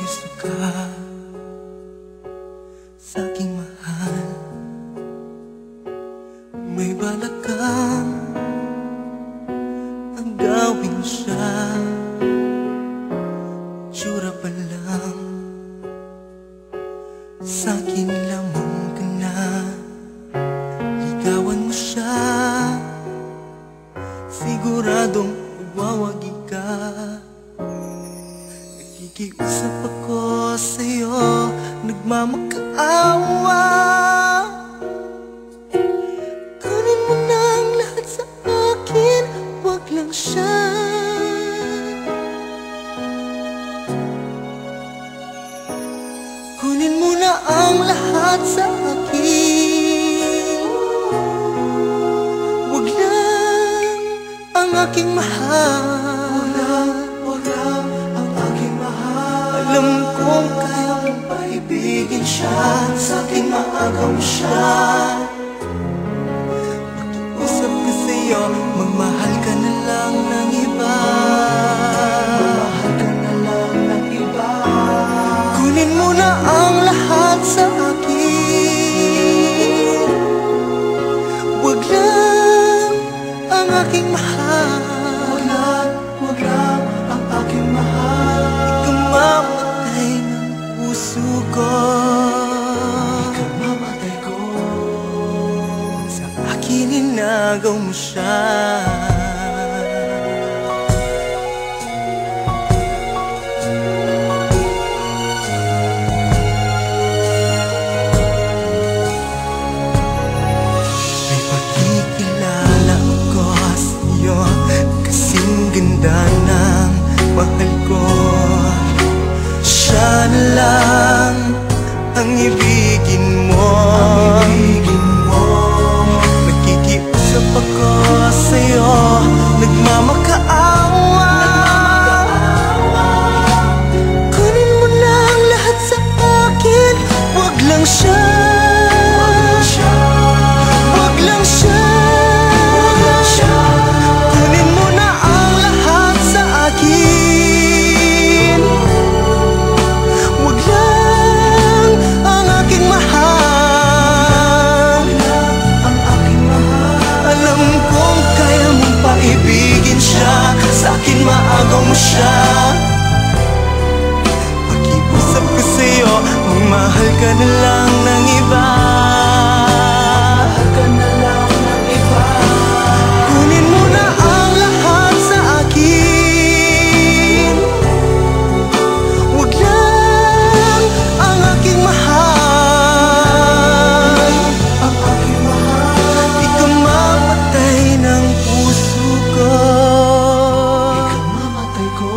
suka sa'king mahal. May balak kang agawin siya, tsura pa lang sa'kin lamang ka na. Ligawan mo siya, siguradong magwawagi ka. Nakikiusap ako sa'yo, nagmamakaawa. Kunin mo na ang lahat sa akin, wag lang siya. Kunin mo na ang lahat sa akin, wag lang ang aking mahal. Wag lang ang aking mahal. Alam kong kaya mong paibigin siya, sa'king maagaw mo siya. Makiusap ka sa'yo, magmahal ka na lang ng iba. Magmahal ka na lang ng iba. Kunin mo na ang lahat sa akin, wag lang ang aking mahal. Wag lang ang aking mahal. Ikamamatay ng puso ko, ikamamatay ko. Sa akin inagaw mo siya. May pagkikilala ako sa'yo, kasing ganda ng mahal ko. Siya na lang ang ibigin mo. Nakikiusap ako sa'yo, nagmamakaawa. Kunin mo na ang lahat sa akin, wag lang siya. Wag lang siya. Kunin mo na ang lahat sa akin, wag lang ang aking mahal. Alam kong kaya mong paibigin siya, sa'kin maagaw mo siya. Pakiusap ko sa'yo, magmahal ka na lang ng iba. Kunin mo na ang lahat sa akin, wag lang ang aking mahal. Ikamamatay ng puso ko, ikamamatay ko.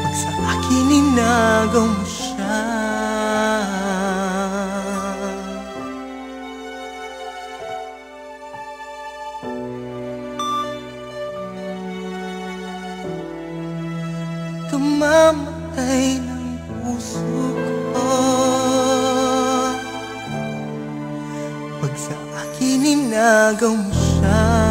Pag sa akin inagaw mo siya. Ikamamatay ng puso ko, pag sa akin inagaw mo siya.